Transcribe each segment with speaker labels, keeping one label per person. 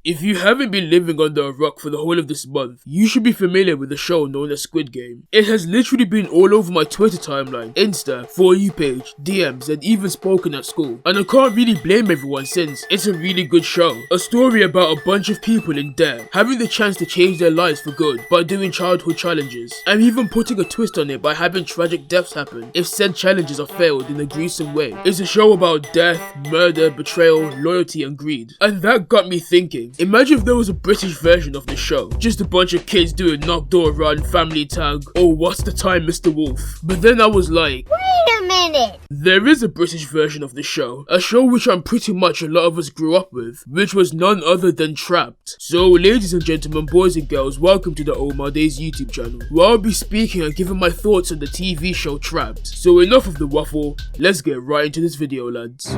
Speaker 1: If you haven't been living under a rock for the whole of this month, you should be familiar with the show known as Squid Game. It has literally been all over my Twitter timeline, Insta, For You page, DMs, and even spoken at school. And I can't really blame everyone since it's a really good show. A story about a bunch of people in debt having the chance to change their lives for good by doing childhood challenges, and even putting a twist on it by having tragic deaths happen if said challenges are failed in a gruesome way. It's a show about death, murder, betrayal, loyalty, and greed. And that got me thinking. Imagine if there was a British version of the show. Just a bunch of kids doing knock door run, family tag, or what's the time Mr. Wolf. But then I was like,
Speaker 2: wait a minute!
Speaker 1: There is a British version of the show. A show which I'm pretty much a lot of us grew up with, which was none other than Trapped. So ladies and gentlemen, boys and girls, welcome to the OhMarDayz YouTube channel, where I'll be speaking and giving my thoughts on the TV show Trapped. So enough of the waffle, let's get right into this video, lads.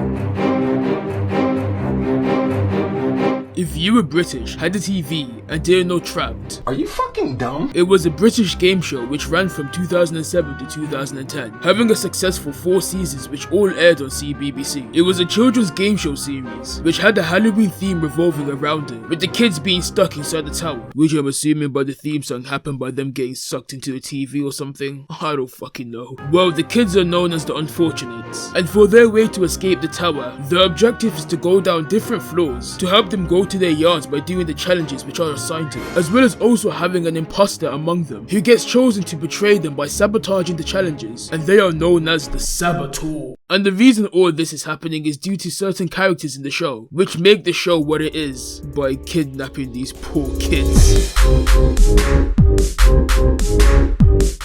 Speaker 1: If you were British, had a TV, and didn't know Trapped,
Speaker 3: are you fucking dumb?
Speaker 1: It was a British game show which ran from 2007 to 2010, having a successful 4 seasons which all aired on cbbc. It was a children's game show series, which had a Halloween theme revolving around it, with the kids being stuck inside the tower, which I'm assuming by the theme song happened by them getting sucked into the TV or something. I don't fucking know. Well, the kids are known as the Unfortunates, and for their way to escape the tower, the objective is to go down different floors to help them go to their yards by doing the challenges which are assigned to them, as well as also having an imposter among them who gets chosen to betray them by sabotaging the challenges, and they are known as the Saboteur. And the reason all this is happening is due to certain characters in the show, which make the show what it is by kidnapping these poor kids.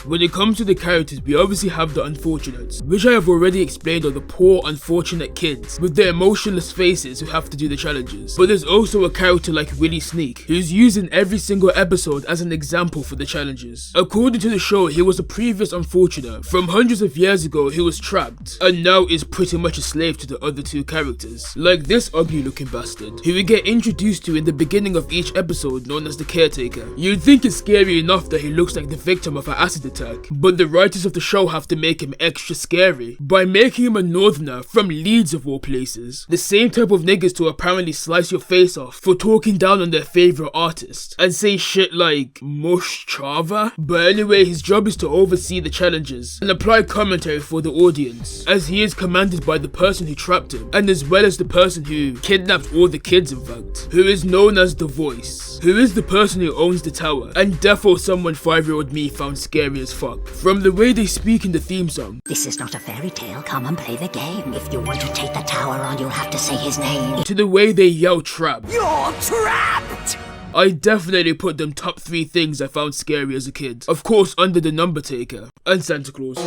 Speaker 1: When it comes to the characters, we obviously have the Unfortunates, which I have already explained are the poor, unfortunate kids with their emotionless faces who have to do the challenges. But there's also a character like Willy Sneak, who's used in every single episode as an example for the challenges. According to the show, he was a previous unfortunate from hundreds of years ago who was trapped, and now is pretty much a slave to the other 2 characters, like this ugly looking bastard, who we get introduced to in the beginning of each episode, known as the Caretaker. You'd think it's scary enough that he looks like the victim of an acid attack, but the writers of the show have to make him extra scary by making him a northerner from Leeds of all places, the same type of niggas to apparently slice your face off for talking down on their favourite artist and say shit like mush chava. But anyway, his job is to oversee the challenges and apply commentary for the audience, as he is commanded by the person who trapped him, and as well as the person who kidnapped all the kids, in fact, who is known as the Voice, who is the person who owns the tower, and therefore someone 5-year-old me found scary as fuck. From the way they speak in the theme song,
Speaker 4: "This is not a fairy tale, come and play the game. If you want to take the tower on, you'll have to say his name,"
Speaker 1: to the way they yell trap.
Speaker 4: "You're trapped!"
Speaker 1: I definitely put them top 3 things I found scary as a kid. Of course, under the number taker and Santa Claus.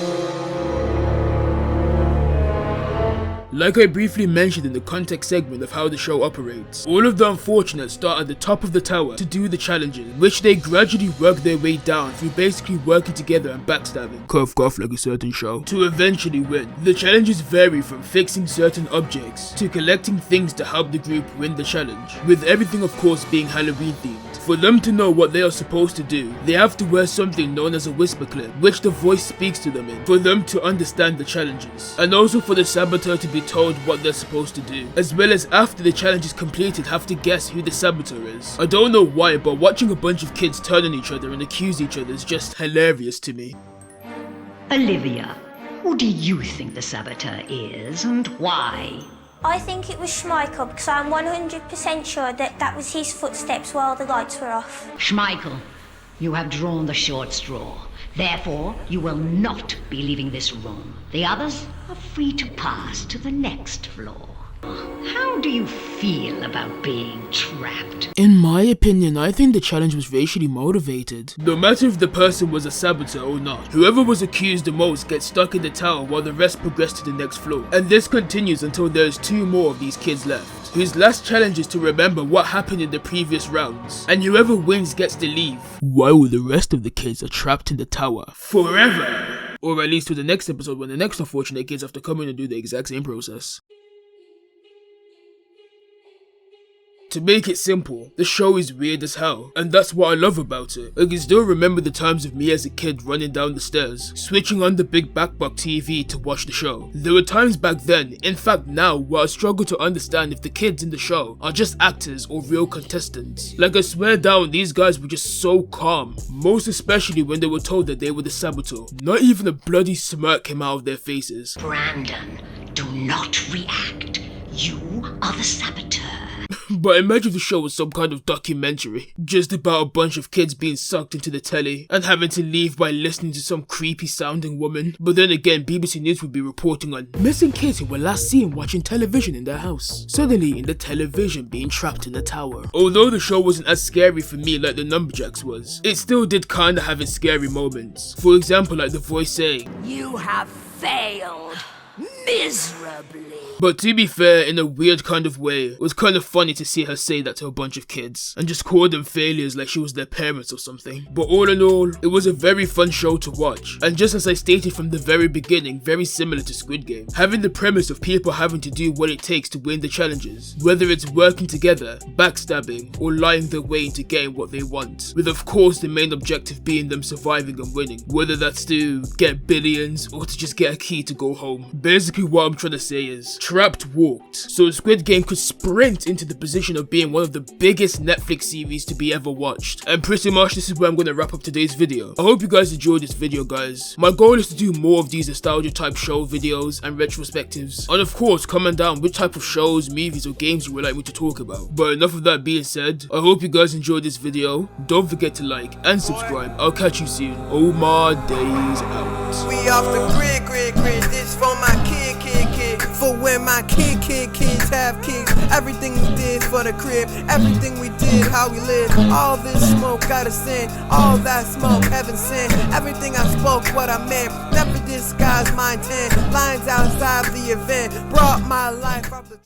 Speaker 1: Like I briefly mentioned in the context segment of how the show operates, all of the Unfortunates start at the top of the tower to do the challenges, which they gradually work their way down through basically working together and backstabbing, cough like a certain show, to eventually win. The challenges vary from fixing certain objects to collecting things to help the group win the challenge, with everything of course being Halloween themed. For them to know what they are supposed to do, they have to wear something known as a whisper clip, which the voice speaks to them in, for them to understand the challenges, and also for the saboteur to be told what they're supposed to do, as well as after the challenge is completed have to guess who the saboteur is. I don't know why, but watching a bunch of kids turn on each other and accuse each other is just hilarious to me.
Speaker 5: Olivia, who do you think the saboteur is and why?
Speaker 2: I think it was Schmeichel because I'm 100% sure that was his footsteps while the lights were off.
Speaker 5: Schmeichel, you have drawn the short straw. Therefore, you will not be leaving this room. The others are free to pass to the next floor. How do you feel about being trapped?
Speaker 1: In my opinion, I think the challenge was racially motivated. No matter if the person was a saboteur or not, whoever was accused the most gets stuck in the tower while the rest progress to the next floor. And this continues until there's 2 more of these kids left, whose last challenge is to remember what happened in the previous rounds, and whoever wins gets to leave, while the rest of the kids are trapped in the tower forever. Or at least to the next episode when the next unfortunate kids have to come in and do the exact same process. To make it simple, the show is weird as hell, and that's what I love about it. I can still remember the times of me as a kid running down the stairs, switching on the big backbox TV to watch the show. There were times back then, in fact now, where I struggle to understand if the kids in the show are just actors or real contestants. Like I swear down, these guys were just so calm, most especially when they were told that they were the saboteur. Not even a bloody smirk came out of their faces.
Speaker 5: Brandon, do not react. You are the saboteur.
Speaker 1: But imagine if the show was some kind of documentary, just about a bunch of kids being sucked into the telly and having to leave by listening to some creepy sounding woman. But then again, BBC News would be reporting on missing kids who were last seen watching television in their house, suddenly in the television being trapped in the tower. Although the show wasn't as scary for me like the Numberjacks was, it still did kinda have its scary moments. For example, like the voice saying,
Speaker 4: You have failed miserably.
Speaker 1: But to be fair, in a weird kind of way, it was kind of funny to see her say that to a bunch of kids and just call them failures like she was their parents or something. But all in all, it was a very fun show to watch, and just as I stated from the very beginning, very similar to Squid Game, having the premise of people having to do what it takes to win the challenges, whether it's working together, backstabbing, or lying their way into getting what they want, with of course the main objective being them surviving and winning, whether that's to get billions or to just get a key to go home. Basically what I'm trying to say is, Trapped walked, so Squid Game could sprint into the position of being one of the biggest Netflix series to be ever watched. And pretty much this is where I'm going to wrap up today's video. I hope you guys enjoyed this video, guys. My goal is to do more of these nostalgia type show videos and retrospectives, and of course comment down which type of shows, movies or games you would like me to talk about. But enough of that being said, I hope you guys enjoyed this video. Don't forget to like and subscribe. I'll catch you soon. OhMarDayz out.
Speaker 3: We off the grid, this for my kid. For when my kids have kids. Everything we did for the crib, everything we did, how we live. All this smoke got us in, all that smoke heaven sent. Everything I spoke, what I meant, never disguised my intent. Lines outside the event, brought my life up the